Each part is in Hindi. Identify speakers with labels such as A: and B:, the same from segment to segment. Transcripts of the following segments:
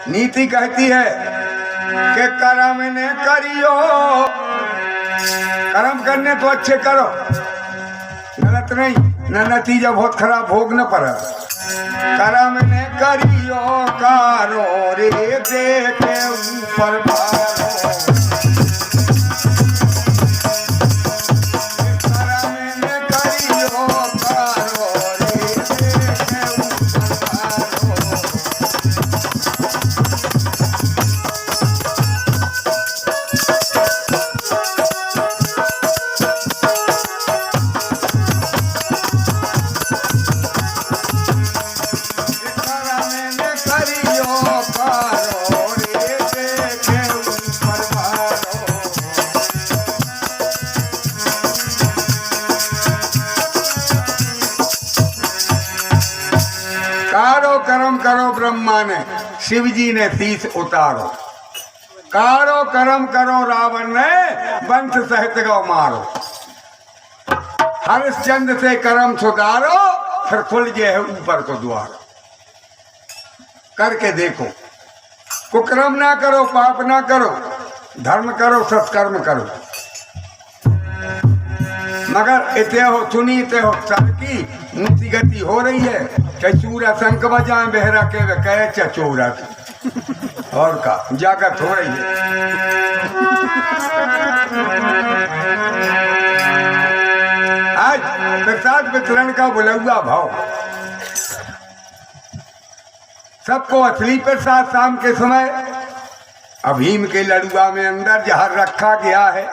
A: नीति कहती है कि कर्म ने करियो, कर्म करने तो अच्छे करो, गलत नहीं, न नतीजा बहुत खराब भोगना पड़ा। कर्म ने करियो कारो रे देखे ऊपर बारो, कर्म ने करियो कारो रे देखे ऊपर बारो। कारो कर्म करो ब्रह्मा ने, शिव जी ने शीश उतारो। कारो कर्म करो रावण ने, वंश सहित गौ मारो। हरिश्चंद्र से कर्म सुधारो, फिर खुल गए है ऊपर को द्वार। करके देखो, कुकर्म ना करो, पाप ना करो, धर्म करो, सत्कर्म करो। मगर इते हो सुनी इते हो सर की ऊंची गति हो रही है। चूरा शंख बजाए बहरा के वे कहे चचोरा और का जागत हो रही है। आज प्रसाद वितरण का बुलंदा भाव, सबको असली प्रसाद शाम के समय अभीम के लड़ुआ में अंदर जहाँ रखा गया है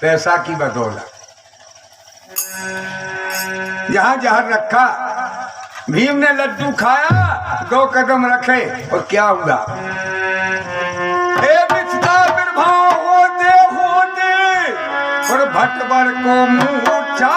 A: पैसा की बदौलत, जहाँ जहाँ रखा। भीम ने लड्डू खाया, 2 कदम रखे और क्या हुआ? विभाव होते होते और भटवर को मूर्छा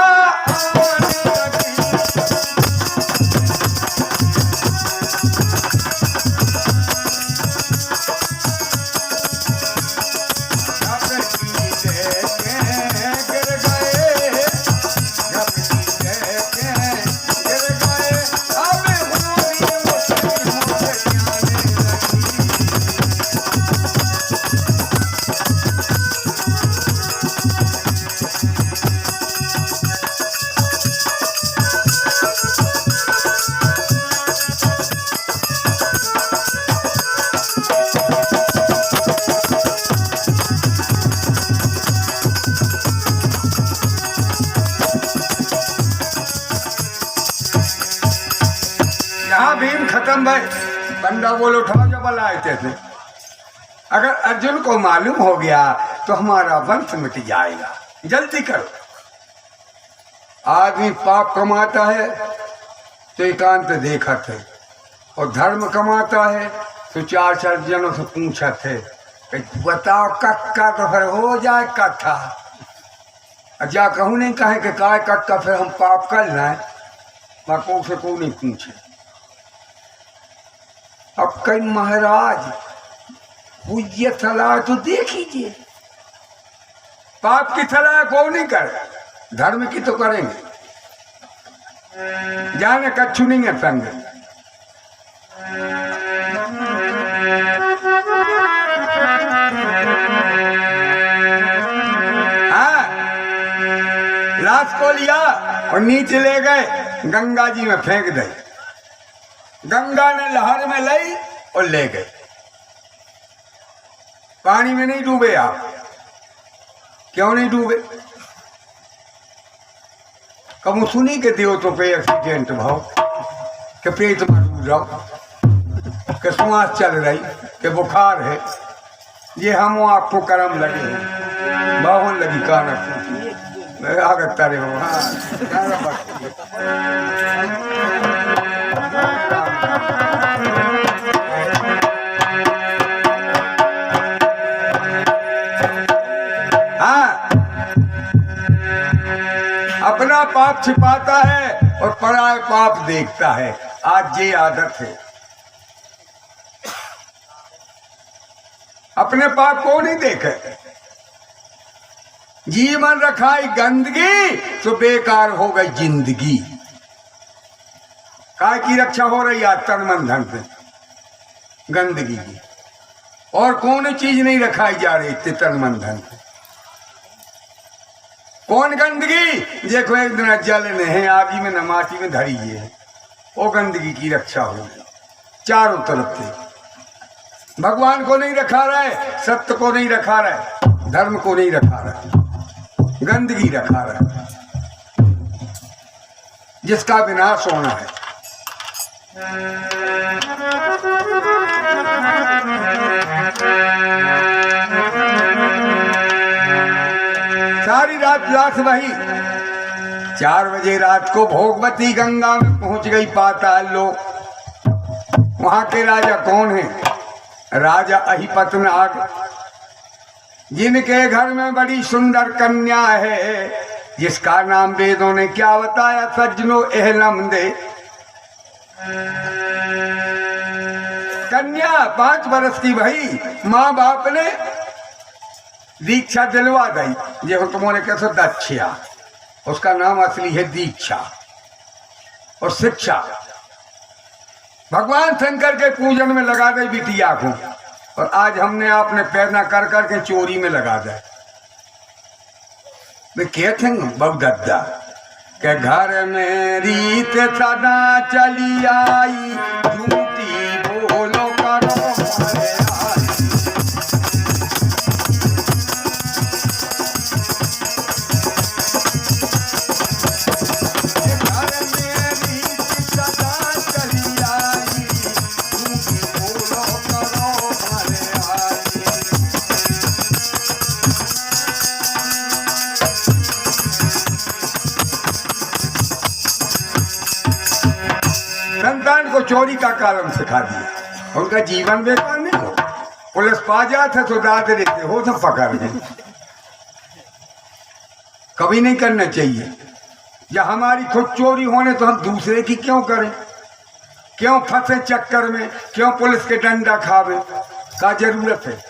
A: खत्म भाई। बंदा बोल उठाओ जब लाए थे। अगर अर्जुन को मालूम हो गया तो हमारा वंश मिट जाएगा, जल्दी करो। आदमी पाप कमाता है तो एकांत देखत है, और धर्म कमाता है तो 4 जनों से पूछत है बताओ कक्का तो फिर हो जाए कट्ठा। जा कहूँ नहीं कहे कि काय कक्का फिर हम पाप कर लें, को से को नहीं पूछे। अब कई महाराज पूज्य सलाह तो देख लीजिए, पाप की सलाह को नहीं करे, धर्म की तो करेंगे। जाने कच्छु नहीं है संग। हाँ, लाश को लिया और नीचे ले गए, गंगा जी में फेंक दे। गंगा ने लहर में लाई और ले गए। पानी में नहीं डूबे आप। क्यों नहीं डूबे? कब सुनी के दियो तो पे एक्सीडेंट भाव के पेट में डूब जाओ, के श्वास चल रही, के बुखार है, ये हम आपको कर्म लगे बाहन लगी कानक आगत तारे हो। अपना पाप छिपाता है और पराया पाप देखता है। आज ये आदत है, अपने पाप को नहीं देखे। जीवन रखाई गंदगी तो बेकार हो गई जिंदगी। काय की रक्षा हो रही है तन मन धन से। गंदगी की, और कौन चीज नहीं रखाई जा रही तितर मंथन। कौन गंदगी? देखो एक दिन जल नहीं आगी में न माटी में धरी है, वो गंदगी की रक्षा होगी चारों तरफ से। भगवान को नहीं रखा रहा है, सत्य को नहीं रखा रहा है, धर्म को नहीं रखा रहा है, गंदगी रखा रहा है, जिसका विनाश होना है। सारी रात लाश वही। 4 बजे रात को भोगवती गंगा में पहुंच गई पाताल लोक। वहां के राजा कौन है? राजा अहिपत नाग, जिनके घर में बड़ी सुंदर कन्या है, जिसका नाम वेदों ने क्या बताया सज्जनों एहलम दे। कन्या 5 वर्ष की भई, माँ बाप ने दीक्षा दिलवा दी। देखो तुम्हारे कैसे दक्षा, उसका नाम असली है दीक्षा और शिक्षा। भगवान शंकर के पूजन में लगा दे बिटिया को, और आज हमने आपने पैदा कर करके चोरी में लगा दे। कहते हैं बहुदद्दा के घर में रीत सदा चली आई, झूठी बोलो करो को चोरी का कारण सिखा दिया। उनका जीवन बेकार नहीं हो, पुलिस पा जाते तो दाद देते हो सब पकड़ गए। कभी नहीं करना चाहिए। या हमारी खुद चोरी होने तो हम दूसरे की क्यों करें? क्यों फंसे चक्कर में? क्यों पुलिस के डंडा खावे? का जरूरत है?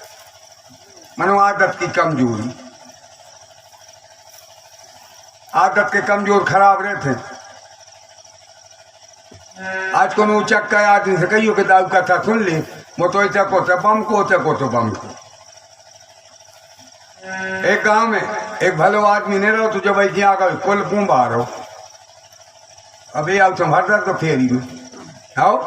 A: मनो आदत की कमजोरी, आदत के कमजोर खराब रहते। आज को चक्का आदमी से कहियो कि दाऊ कथा सुन ली, वो तो ऐसा को बम को बम को। एक गांव में एक भलो आदमी ने रहो तो जब ऐसी आ गए कुल कुंभ आ रहो, अभी आओ तुम हर तो फेरी में आओ।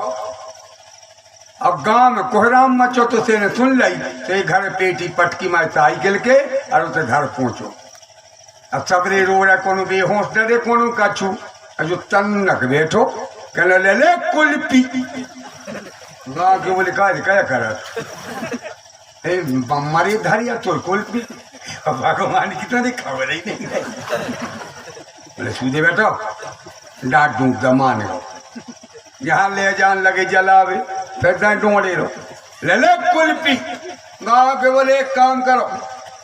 A: अब गांव में कोहराम मचो तो से ने सुन ली तो एक घर पेटी पटकी मार साइकिल के और उसे घर पहुंचो। अब सबरे रो रहा, कोनो बेहोश डरे, कोनो कछू, जो तन्नक बैठो कहने ले ले कुल्फी। गाँव के बोले क्या कर मरी धरिया तो कुल्फी, भगवान की तो खबर ही नहीं। बोले सूदे बैठो, डांट डूंक दमाने यहाँ ले जान लगे जलावे, फिर ढूंढे रहो, ले ले कुल्फी। गाँव के बोले एक काम करो,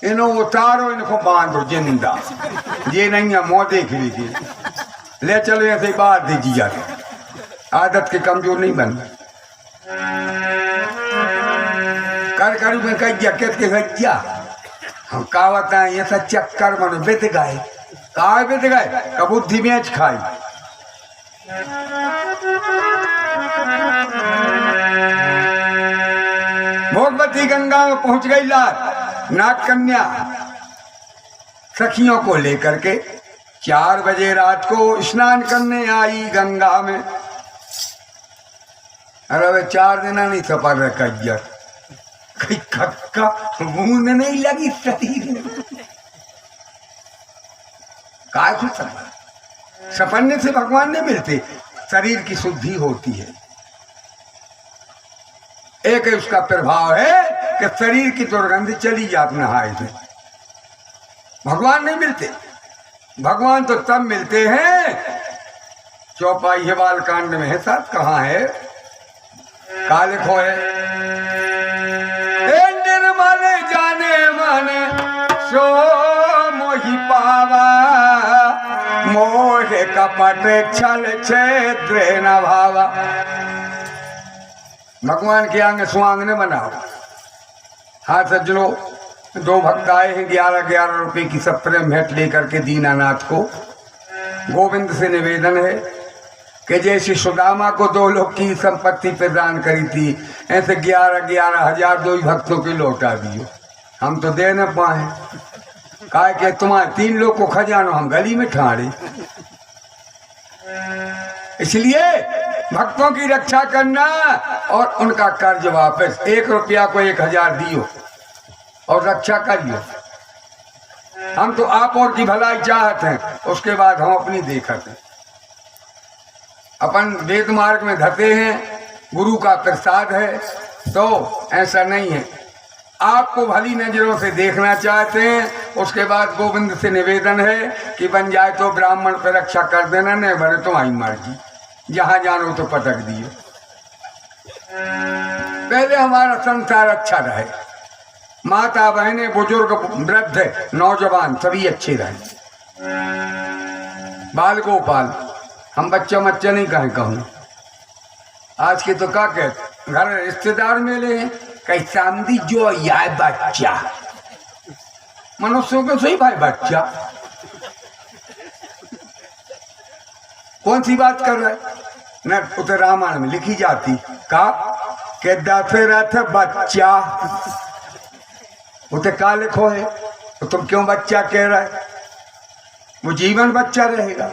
A: इन्हों उतारो, इनको बांधो जिंदा, ये नहीं है मोह देख लीजिए, ले चलो ऐसे बाहर दीजिए जाके। आदत के कमजोर नहीं बन कर में कह दिया के हम कहावत है ये सब चक्कर मनो बेत गए कहा बेत गए कबूधी बेच खाई। भोगवती गंगा में पहुंच गई लाल नाग कन्या सखियों को लेकर के। 4 बजे रात को स्नान करने आई गंगा में। अरे वे 4 दिन नहीं सफर रखा, कहीं खक्का बूंद नहीं लगी शरीर में। काय कुछ सपने से भगवान नहीं मिलते, शरीर की शुद्धि होती है। एक उसका प्रभाव है कि शरीर की दुर्गंध चली जाती नहाए से। भगवान नहीं मिलते, भगवान तो तब मिलते हैं। चौपाई है बालकांड में है, साथ कहाँ है? काले खोए निर्मल जाने माने सो मोहि पावा, मोह कपट छल छेद्र न भावा। भगवान के आगे सुहांग ने बनाओ। हाँ सज्जनों, 2 भक्त आए हैं 11-11 रुपए की सब प्रेम भेंट लेकर के दीनानाथ को। गोविंद से निवेदन है कि जैसे सुदामा को 2 लोग की संपत्ति प्रदान करी थी, ऐसे 11,000 दो ही भक्तों के लौटा दियो। हम तो दे न पाए, कहा कि तुम्हारे 3 लोग को खजानो हम गली में ठाड़े। इसलिए भक्तों की रक्षा करना और उनका कर्ज वापस, 1 रुपया को 1,000 दियो और रक्षा करियो। हम तो आप और की भलाई चाहते हैं, उसके बाद हम अपनी देखते हैं। अपन वेद मार्ग में धते हैं, गुरु का प्रसाद है, तो ऐसा नहीं है। आपको भली नजरों से देखना चाहते हैं, उसके बाद गोविंद से निवेदन है कि बन जाए तो ब्राह्मण पर रक्षा कर देना, नहीं बने तुम्हारी मर्जी, जहां जानो तो पटक दिए। पहले हमारा संसार अच्छा रहे, माता बहनें बुजुर्ग वृद्ध नौजवान सभी अच्छे रहे। बाल गोपाल, हम बच्चा बच्चा नहीं कहूँ। आज के तो क्या कहते, घर रिश्तेदार मिले हैं, कई सामदी जो या बच्चा, मनुष्यों को सही भाई बच्चा, कौन सी बात कर रहा है? न उते रामायण में लिखी जाती का के दशरथ बच्चा, उते का लिखो है, तो तुम क्यों बच्चा कह रहा है? वो जीवन बच्चा रहेगा।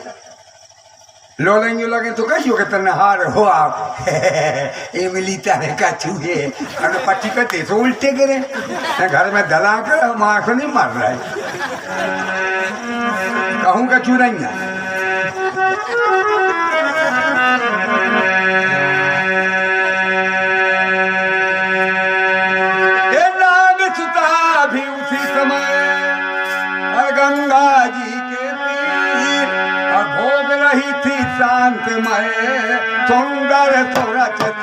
A: लोलेंगे लगे तो कहियो के तनहार हो आप ये मिली तारे का चूहे और पट्टी पे तेसो उल्टे गिरे, घर में दला कर माँ को नहीं मार रहा है। कहूँ का चूरैया नाग सुता भी उसी समय और गंगा जी के तीर और भोग रही थी शांतमय सुंदर सुरचित।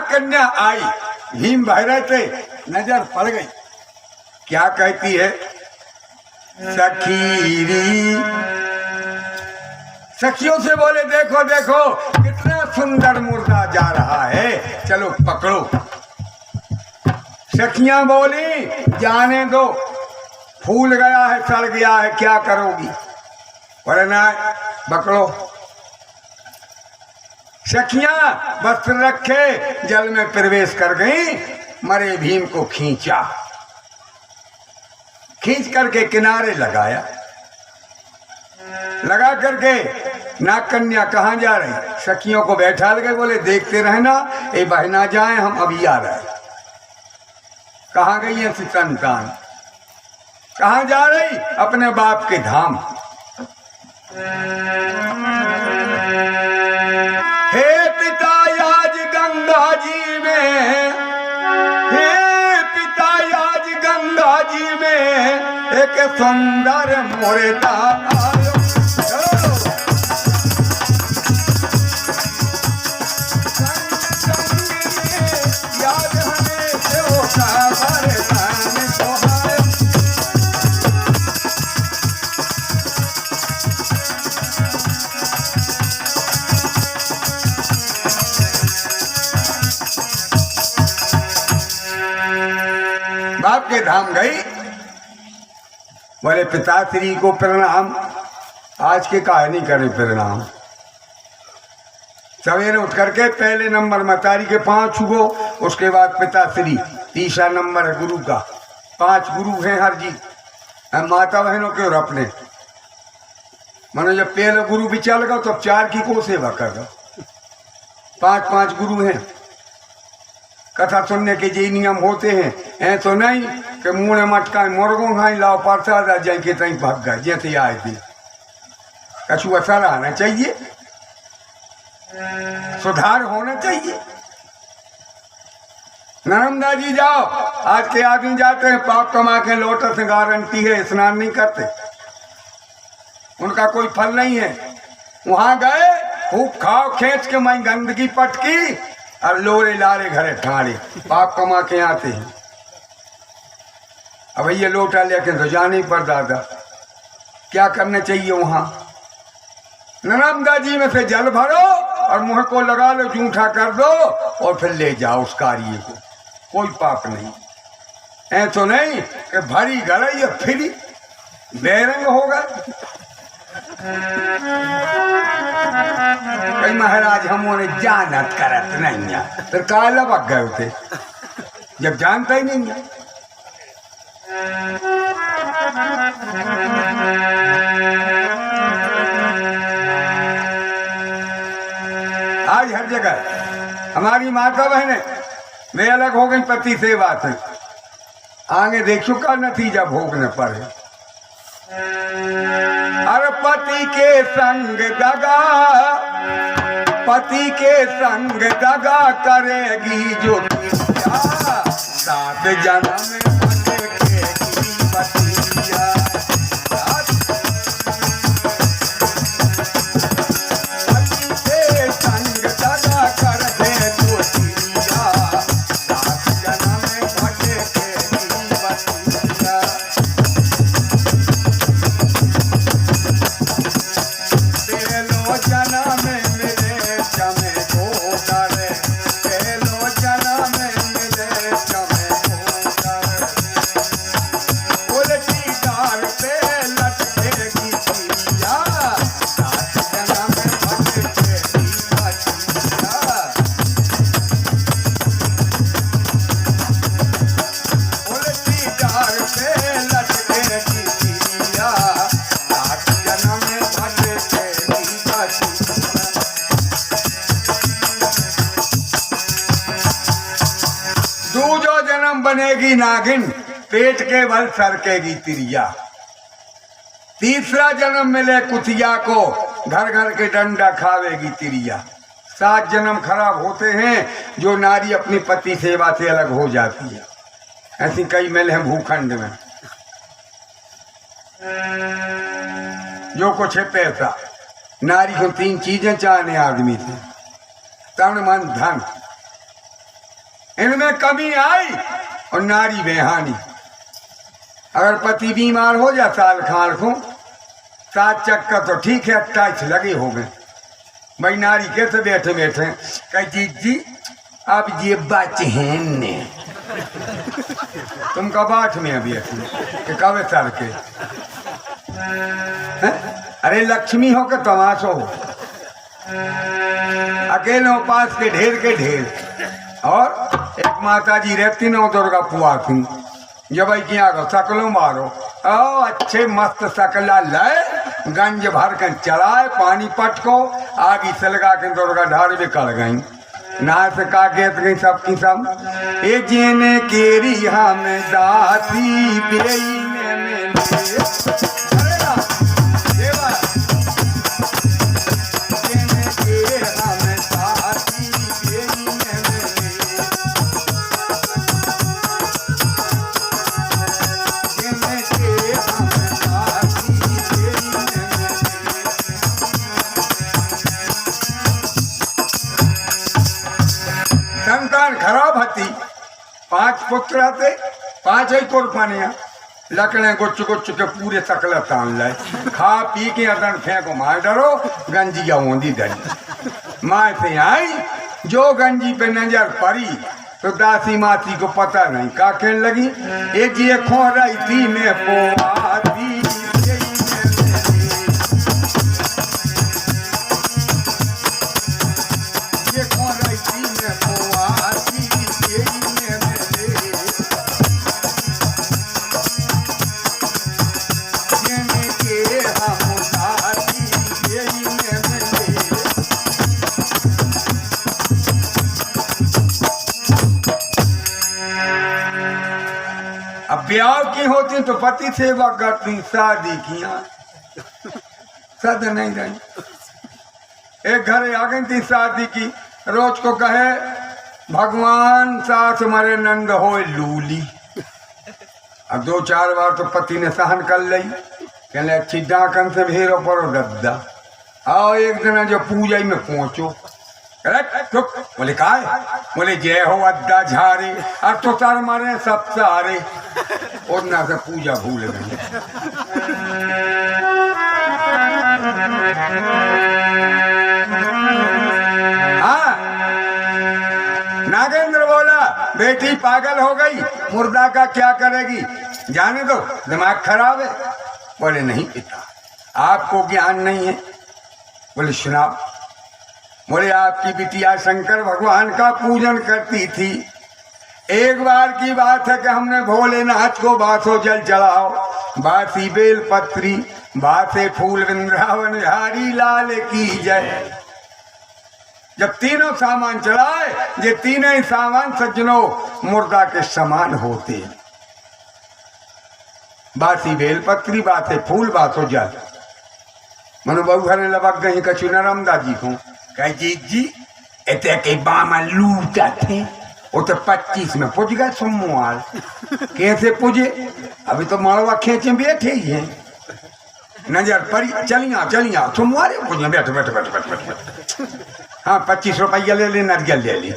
A: कन्या आई, भीम भैरव थे, नजर पड़ गई, क्या कहती है? सखीरी, सखियों से बोले देखो देखो कितना सुंदर मुर्दा जा रहा है, चलो पकड़ो। सखियां बोली जाने दो, फूल गया है, सड़ गया है, क्या करोगी? वरना पकड़ो। सखियां वस्त्र रखे जल में प्रवेश कर गई, मरे भीम को खींचा, खींच करके किनारे लगाया, लगा करके नाग कन्या कहाँ जा रही? सखियों को बैठा लगे, बोले देखते रहना, ये बहना जाए, हम अभी आ रहे। कहाँ गई है संतान? कहाँ जा रही? अपने बाप के धाम। हे पिता आज गंगा जी में, हे पिता आज गंगा जी में एक सुंदर मुर्दा आयो। याद हमें देव का वरदान तोहार। बाप के धाम गई, बोले पिताश्री को प्रणाम। आज के काहे नहीं करे प्रणाम? सवेरे उठ करके पहले नंबर मतारी के 5 छुगो, उसके बाद पिताश्री, तीसरा नंबर है गुरु का। 5 गुरु हैं हर जी, माता बहनों के और अपने। मानो जब पहले गुरु भी चल गए तो 4 की को सेवा कर दो। 5 गुरु हैं। कथा सुनने के जे नियम होते हैं, ऐ तो नहीं कि मुँह ने मटका मुर्गों खाई लाओ प्रसाद जाए के तई भाग गए जैसे आए थे। कछु असर आना चाहिए, सुधार होना चाहिए। नर्मदा जी जाओ, आज के आदमी जाते हैं पाप कमा के लौटते से गारंटी है, स्नान नहीं करते, उनका कोई फल नहीं है। वहां गए, खूब खाओ खींच के मैं गंदगी पटकी और लोरे लारे घरे ठाड़े, पाप कमा के आते हैं। अब ये लोटा लेके तो जाने ही पर दादा क्या करना चाहिए वहां? नर्मदा जी में से जल भरो और मुंह को लगा लो, जूठा कर दो और फिर ले जाओ उस कार्य को, कोई पाप नहीं। ऐ तो नहीं कि भरी गलई फिर बेरंग होगा। कई महाराज हमने जानत करत नहीं है, फिर काला भग गए थे जब जानता ही नहीं है। आज हर जगह हमारी माता बहनें वे अलग हो गई पति से बात है, आगे देखो का नतीजा भोगने पड़े। अरे पति के संग दगा, पति के संग दगा करेगी जो सात जन्म में भटकेगी पतिया। पति के संग दगा कर दे जो तिरिया, सात जन्म में भटकेगी पतिया। पेलो जन्म में मिले जमे को डरे, पेलो जन्म में मिले जमे को डरे। उल्टी डार पे लटकेगी चिड़िया, सात जन्म में भटकेगी पतिया। उल्टी डार पे लटकेगी चिड़िया, सात जन्म में भटकेगी पतिया। दूजो जन्म बनेगी नागिन, पेट के बल सरकेगी तिरिया। तीसरा जन्म मिले कुतिया को, घर घर के डंडा खावेगी तिरिया। 7 जन्म खराब होते हैं जो नारी अपनी पति सेवा से अलग हो जाती है। ऐसी कई मिले हैं भूखंड में। जो कुछ है पैसा, नारी को 3 चीजें चाहने आदमी से, तन मन धन। इनमें कमी आई और नारी बेहानी। अगर पति बीमार हो जा साल खाल को 7 चक्कर तो ठीक है, 28 लगे हो गए। भाई नारी कैसे बैठे बैठे कह जी अब ये बच हैं ने तुम का बाट में अभी कि कब सर के है? अरे लक्ष्मी हो के तमाशो हो, अकेले हो पास के ढेर। और एक माता जी रहती नौ दुर्गा पुआ थी, जब भाई क्या करो सकलो मारो, ओ अच्छे मस्त सकला लाए, गंज भर कर चलाए, पानी पटको आगी से लगा के दुर्गा ढार भी कर गई। ना से का कहत गई सबकी सब, ए जेने केरी हम दासी बेई में मिले। अरे ना देवा जेने के हम दासी बेई में मिले, जेने के हम दासी बेई में मिले। संतान खराब हती, 5 पुत्र आते, 5 ही कुर्बानियां लकड़े गुच्च के पूरे सकल तान लाए, खा पी के अदन फेंको मार डरो, गंजिया होंदी धरी। माँ से आई जो गंजी पे नजर पड़ी तो दासी माती को पता नहीं का कहने लगी, ए जी खो रही थी मैं पोआती ब्याह की होती तो पति सेवा करती, शादी किया सद नहीं रही। एक घर आ गई थी शादी की, रोज को कहे भगवान सास मरे नंद हो लूली। अब 2-4 बार तो पति ने सहन कर ली, कहले अच्छी डाकन से भेरो परो दद्दा, आओ एक दिन जो पूजा में पहुंचो, चुप बोले का है? बोले जय हो अद्दा झारे और तो तार मारे सब सारे और ना से पूजा भूल गए। हाँ नागेंद्र बोला बेटी पागल हो गई, मुर्दा का क्या करेगी, जाने दो दिमाग खराब है। बोले नहीं पिता आपको ज्ञान नहीं है। बोले सुनाओ। बोले आपकी बिटिया शंकर भगवान का पूजन करती थी। एक बार की बात है कि हमने भोलेनाथ को बासो जल चढ़ाओ, बासी बेल पत्री बासे फूल वृंदावन बिहारी लाल की जय। जब तीनों सामान चढ़ाए, ये तीनों ही सामान सज्जनों मुर्दा के समान होते हैं। बासी बेल पत्री बासे फूल बासो जल। मनु बहु घरे लबक गई कछु नरम दाजी को कह जी एते के बामा लूटा थे वो तो 25 में पुज गए सोमवार। कैसे पुजे? अभी तो मड़वा खेचे बैठे ही हैं। नजर पड़ी चलिया सोमवार पुजे बैठो बैठो बैठो बैठो बैठो। हाँ 25 रुपया ले ली, नरियल ले ली,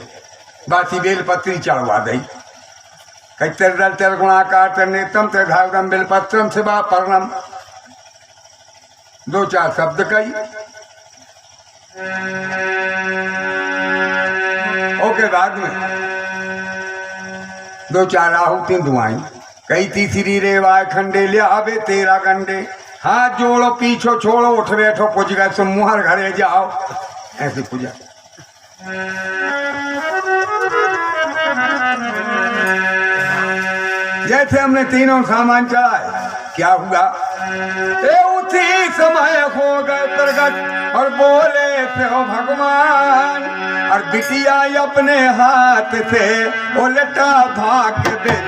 A: बासी बेल पत्री चढ़वा दी। कई तेर गुणाकार तेर नेतम तेर धावरम बेल पत्रम से बा पर्णम, 2-4 शब्द कही। ओके बाद में 2-4 आहुति दुआई। कई तीसरी रेवाय खंडे ले आवे 13 गंडे, हाथ जोड़ो पीछो छोड़ो उठ बैठो पुज गए सो मुहर घरे जाओ। ऐसे पूजा। जैसे हमने तीनों सामान चढ़ाए, क्या हुआ? उसी समय हो गए प्रगट और बोले थे हो भगवान, और बिटिया अपने हाथ से उल्टा भाग दे।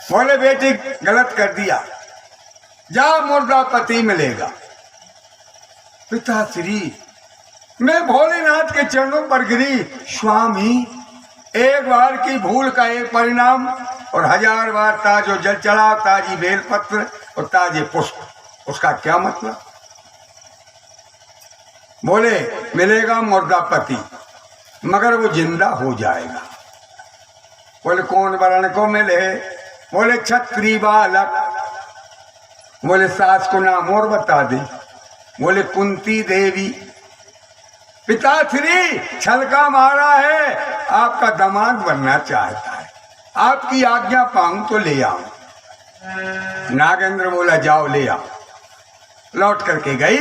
A: बोले बेटी गलत कर दिया, जा मुर्दा पति मिलेगा। पिताश्री मैं भोलेनाथ के चरणों पर गिरी, स्वामी एक बार की भूल का एक परिणाम और 1000 बार ताजो जल चढ़ा, ताजी बेलपत्र और ताजे पुष्प, उसका क्या मतलब? बोले मिलेगा मुर्दा पति मगर वो जिंदा हो जाएगा। बोले कौन वर्ण को मिले? बोले छत्री बालक। बोले सास को नाम और बता दे। बोले कुंती देवी। पिताश्री छलका मारा है, आपका दामाद बनना चाहता है, आपकी आज्ञा पाऊं तो ले आऊं। नागेंद्र बोला जाओ ले आओ। लौट करके गई,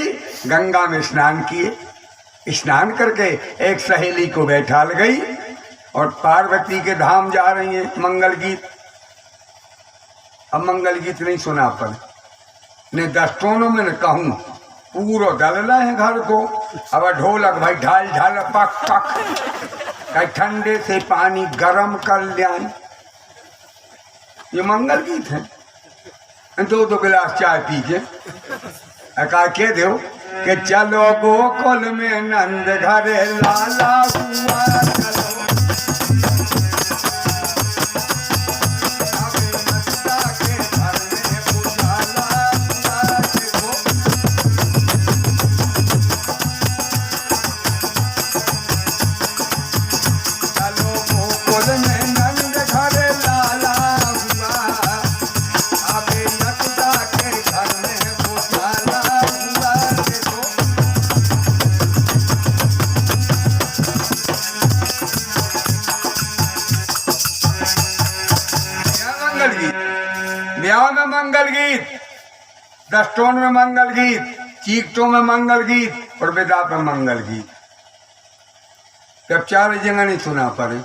A: गंगा में स्नान किए, स्नान करके एक सहेली को बैठा गई और पार्वती के धाम जा रही है। मंगल गीत, अब मंगल गीत नहीं सुना पर ने 10 टोनों में न कहूँ पूरा दलना है घर को। अब ढोलक भाई ढाल ढाल पक पक, कहीं ठंडे से पानी गरम कर लियाई। ये मंगल गीत है। 2-2 गिलास चाय पी के कहा के दो कि चलो गोकुल में नंद घरे लाला हुआ चलो। ब्याह में मंगल गीत, 10 टोन में मंगल गीत, चीकटों में मंगल गीत और विदा में मंगल गीत। जब 4 जगह नहीं सुना पड़े।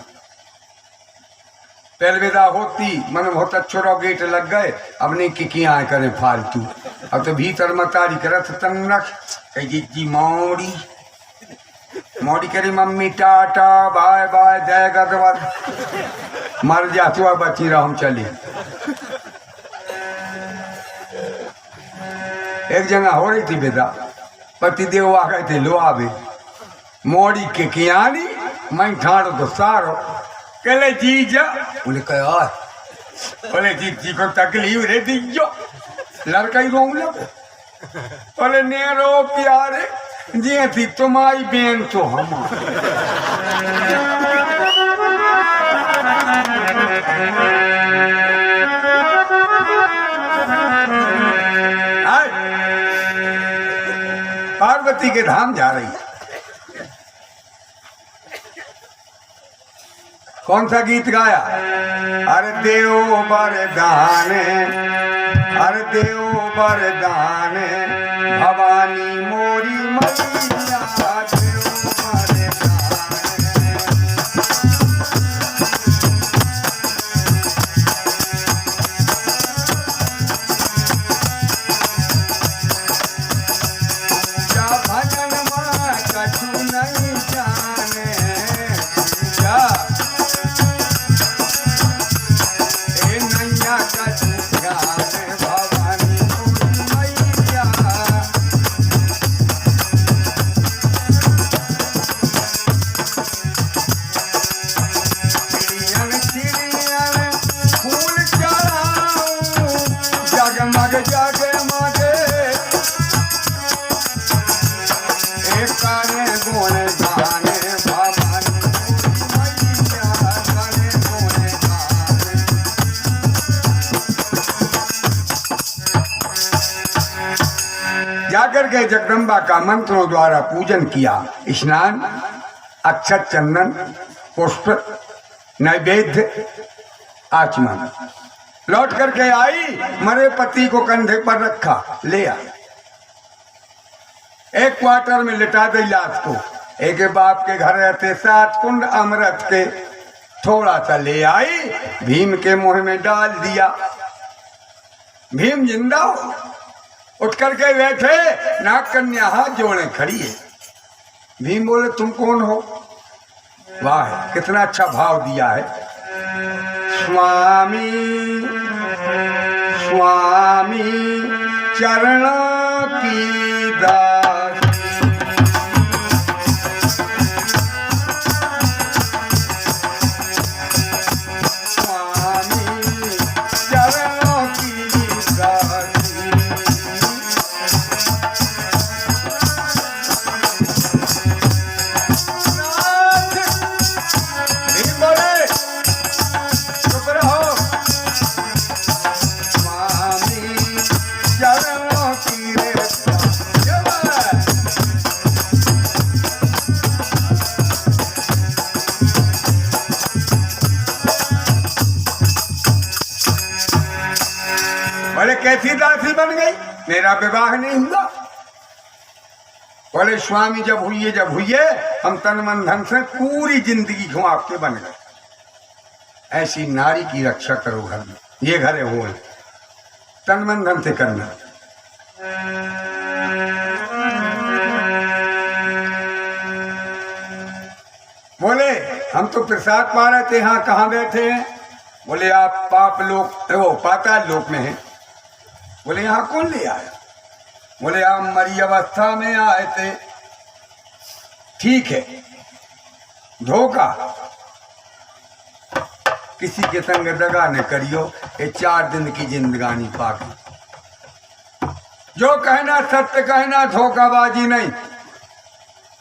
A: पहले विदा होती मन बहुत अच्छो गेट लग गए, अब नहीं कि आए करें फालतू। अब तो भीतर मतारी करत तंग रख जी मौड़ी मोड़ी करी मम्मी टाटा बाय बाय जाएगा के बाद मर जा तो बची रहा हम चली। एक जगह हो रही थी बेटा, पतिदेव आ गए थे लो आवे मोड़ी के कियानी मैं ठाड़ो तो सारो कहले जीजा बोले कहा बोले जी को तकलीफ रे दीजो लड़का ही रो लगे बोले नेरो प्यारे जी थी तुम्हारी बेन तो हम पार्वती के धाम जा रही है। कौन सा गीत गाया? अरे देव बरदाने, अरे देव बरदाने भवानी मोरी मैया देव भजन माँ कछु नहीं जाने क्या जाकर के जगदम्बा का मंत्रों द्वारा पूजन किया, स्नान, अक्षत चंदन पुष्प नैवेद्य आचमन, लौट करके आई मरे पति को कंधे पर रखा ले आ, एक क्वार्टर में लिटा दी लाश को। एक बाप के घर रहते 7 कुंड अमृत के थोड़ा सा ले आई भीम के मुंह में डाल दिया। भीम जिंदा हो उठ करके बैठे, नाग कन्या हाथ जोड़े खड़ी है। भीम बोले तुम कौन हो? वाह कितना अच्छा भाव दिया है। स्वामी स्वामी चरणों की दास, स्वामी चरणों की दास, बोले कैसी दासी बन गई? मेरा विवाह नहीं हुआ। बोले स्वामी जब हुई हम तन मन धन से पूरी जिंदगी घुमा के बन गए। ऐसी नारी की रक्षा करो घर में, ये घर हो तन मन धन से करना। बोले हम तो प्रसाद पा रहे थे, यहाँ कहाँ बैठे हैं? बोले आप पाप लोक वो पाताल लोक में हैं। बोले यहाँ कौन ले आया? बोले आप मरी अवस्था में आए थे। ठीक है, धोखा किसी के संग दगा न करियो, ये 4 दिन की जिंदगानी पाकी। जो कहना सत्य कहना, धोखाबाजी नहीं।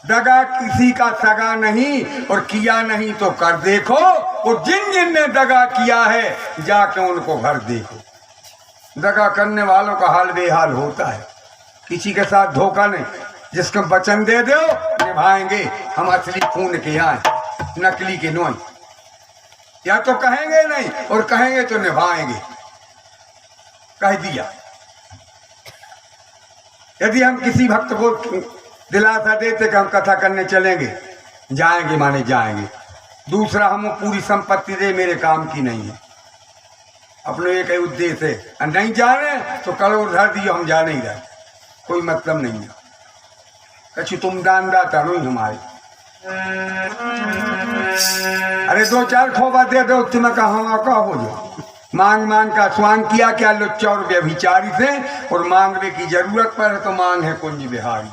A: दगा किसी का सगा नहीं, और किया नहीं तो कर देखो। और जिन जिन ने दगा किया है जाके उनको घर देखो। दगा करने वालों का हाल बेहाल होता है। किसी के साथ धोखा नहीं। जिसको वचन दे दो निभाएंगे, हम असली खून के यहाँ, नकली के नहीं। या तो कहेंगे नहीं, और कहेंगे तो निभाएंगे। कह दिया। यदि हम किसी भक्त को दिलासा देते कि हम कथा करने चलेंगे, जाएंगे माने जाएंगे। दूसरा हम पूरी संपत्ति दे, मेरे काम की नहीं है। अपने एक उद्देश्य है, नहीं जा रहे तो कल उधर दियो, हम जा नहीं रहे, कोई मतलब नहीं है। कछु तुम दान दाता नहीं हमारे, अरे 2-4 खोबा दे दो, तुम्हें कहा का हो जाओ। मांग मांग का स्वांग किया क्या लुच्चा और व्यभिचारी थे, और मांगने की जरूरत पर है तो मांग है कुंज बिहारी।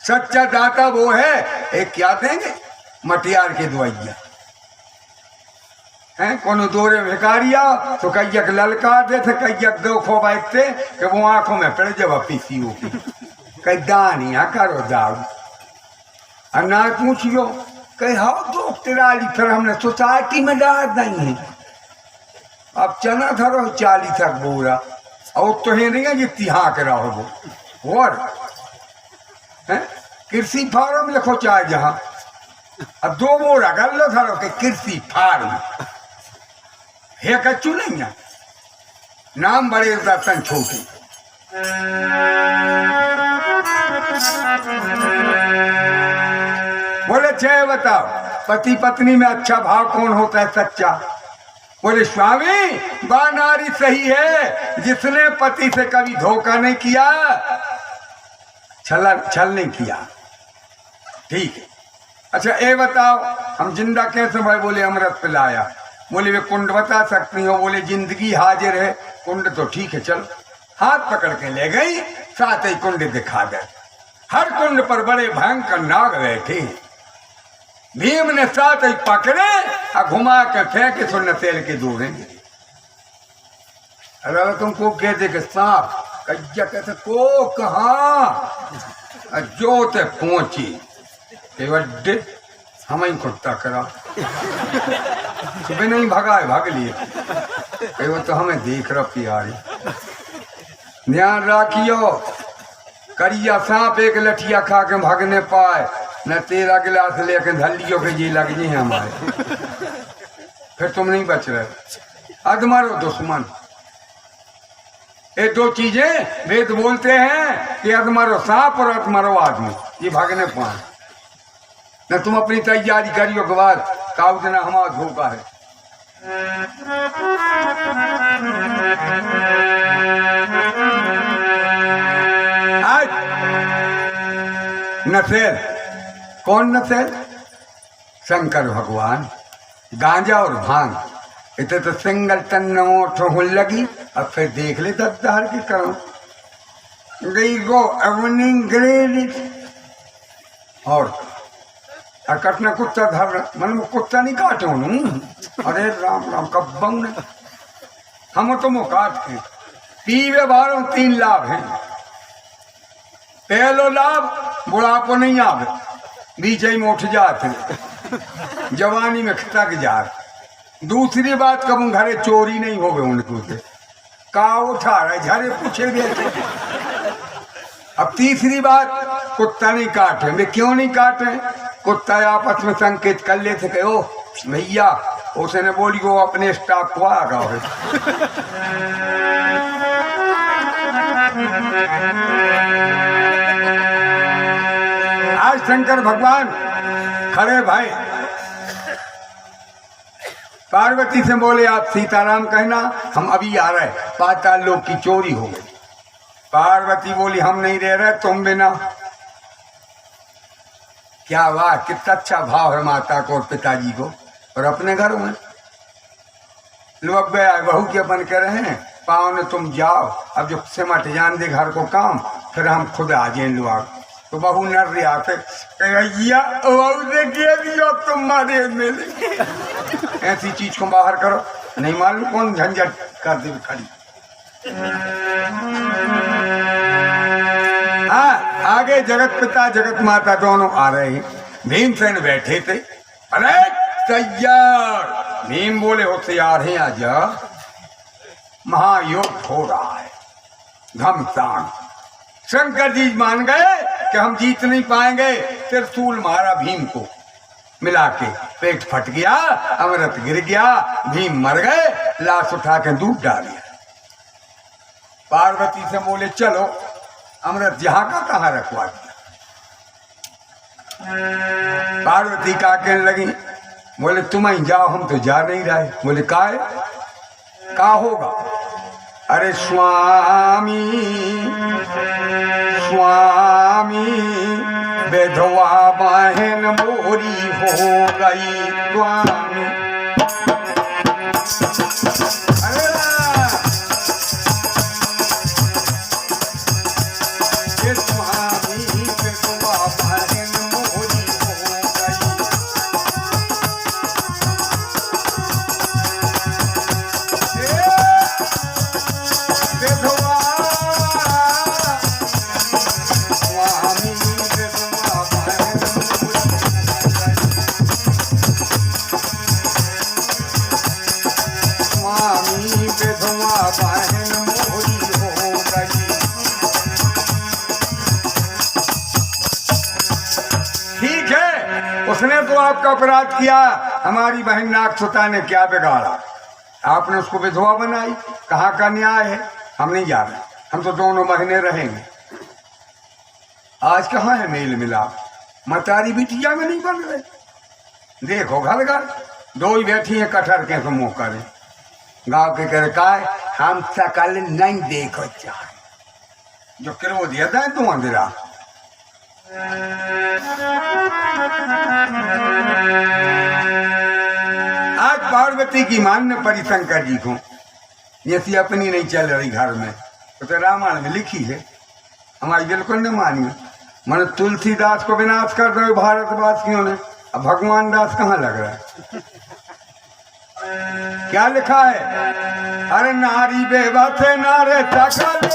A: सच्चा दाता वो है, एक क्या देंगे मटियार के दुआइया हैं, कोनो दोरे भिकारिया तो कैयक ललकार दे थे, कैयक 2 खोबा थे कि वो आंखों में पड़ जब पीसीओ की कई दानिया करो दाऊ। और ना पूछियो कहीं हाँ तो तिराली, फिर हमने सोसाइटी में डाल दी है। अब चना था रो 40 तक बोरा, और तो है नहीं है जितनी हाँ करा हो वो और कृषि फार्म लिखो चाहे जहाँ, अब 2 बोरा कर लो था कि कृषि फार्म है, कच्चू नहीं है नाम बड़े दर्शन छोटे। बोले छह बताओ पति पत्नी में अच्छा भाव कौन होता है सच्चा? बोले स्वामी बा नारी सही है जिसने पति से कभी धोखा नहीं किया, छल नहीं किया। ठीक है, अच्छा ये बताओ हम जिंदा कैसे भाई? बोले अमृत पिलाया। बोले वे कुंड बता सकती हो? बोले जिंदगी हाजिर है, कुंड तो ठीक है चलो। हाथ पकड़ के ले गई, साथ ही कुंड दिखा दे। हर कुंड पर बड़े भयंकर नाग बैठे। भीम ने साथ ही पकड़े और घुमा के फेंके तो नसेल के दूरेंगे। अरे तुमको कह दे कि सांप कज्जा कहते को कहा जोते पहुंची वड्डे हम ही कुत्ता करा सुबह नहीं भगाए भाग लिए वो तो हमें देख रहा प्यारी। ध्यान रखियो करिया सांप एक लठिया खा के भागने पाए न 13 गिलास लेके धलियो के जी लग जी हमारे, फिर तुम नहीं बच रहे। अदमारो दुश्मन, ये 2 चीजें वेद बोलते हैं कि अदमारो सांप और अदमारो आदमी, ये भागने पाए न। तुम अपनी तैयारी करियो के बाद काउ देना हमारा धोखा है। आज नसेल कौन नसेल? शंकर भगवान। गांजा और भांग इतने तो सिंगल टन नोट हो लगी। अब फिर देख ले 10,000 की करो गई गो अर्निंग ग्रेड और कटना कुत्ता धर मन में कुत्ता नहीं काटो नू। अरे राम राम कब ने हम तो मुँह काट के पीवे बारों 3 लाभ हैं। पहलो लाभ बुढ़ापो नहीं आवे, बीच ही में उठ जाते जवानी में खटक जाते। दूसरी बात कब घरे चोरी नहीं हो गए उनको से का उठा रहे झरे पूछे गए। अब तीसरी बात कुत्ता नहीं काटे। वे क्यों नहीं काटे? कुत्ता आपस में संकेत कर लेते कि ओ भैया उसने बोली वो अपने स्टाफ को आ गए। आज शंकर भगवान खड़े भाई पार्वती से बोले आप सीताराम कहना हम अभी आ रहे, पाताल लोक की चोरी हो गई। पार्वती बोली हम नहीं रह रहे तुम बिना। क्या वाह कितना अच्छा भाव है माता को और पिताजी को। और अपने घर में लोग गया बहू के अपन कह रहे हैं पाँव ने तुम जाओ, अब जब सिमट जान दे घर को काम फिर हम खुद आ जाए लोग। तो बहू नर रहे आते भैया तुम मारे मिले ऐसी चीज को बाहर करो, नहीं मालूम कौन झंझट कर दे खड़ी। हाँ आगे जगत पिता जगत माता दोनों आ रहे हैं। भीमसेन बैठे थे। अरे तैयार। भीम बोले हो तैयार हैं आजा, महायोग हो रहा है घमसान। शंकर जी मान गए कि हम जीत नहीं पाएंगे। त्रिशूल मारा भीम को मिला के, पेट फट गया, अमृत गिर गया, भीम मर गए, लाश उठा के दूध डाल दिया। पार्वती से बोले चलो अमृत यहाँ का कहाँ रखवा दिया। पार्वती का कहने लगी बोले तुम ही जाओ हम तो जा नहीं रहे। बोले का होगा? अरे स्वामी स्वामी विधवा बहन मोरी हो गई स्वामी। अरे ये स्वामी विधवा बहन मोरी हो गई। विधवा स्वामी विधवा बहन मोरी हो गई। स्वामी विधवा बहन मोरी हो गई। ठीक है, उसने तो आपका अपराध किया, हमारी बहन नागसुता ने क्या बिगाड़ा? आपने उसको विधवा बनाई, कहाँ का न्याय है? हम नहीं जा रहे, हम तो दोनों महीने रहेंगे। आज कहाँ है मेल मिलाप? मतारी बिटिया में नहीं बन रहे। देखो घर घर दो ही बैठी हैं कटहर के मुँह करे। गाँव के करे का हम सकल नहीं देखो चाहे जो क्रोध दिया था तू अंधेरा। आज पार्वती की मान ने परी शंकर जी को, जैसी अपनी नहीं चल रही घर में, तो रामायण में लिखी है, हमारी बिल्कुल न मानिए। मैंने तुलसीदास को विनाश कर दो भारतवासियों ने, अब भगवान दास कहाँ लग रहा है? क्या लिखा है? अरे नारी बेबस नारे सकल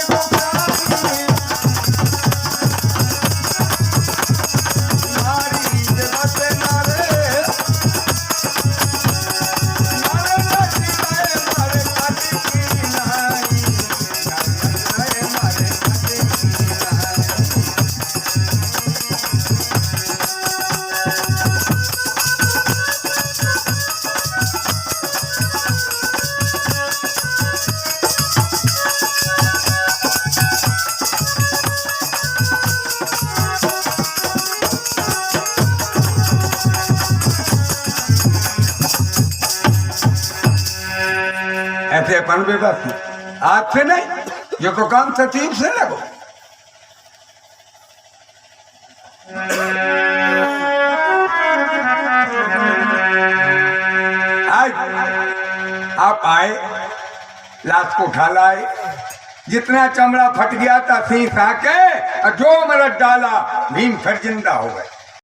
A: ऐसे अपन बेबस आज से नहीं, ये तो काम सतीब से लगो। आज आप आए, लाश को उठा लाए, जितना चमड़ा फट गया था सी के जो मरद डाला भीम फिर जिंदा हो गए।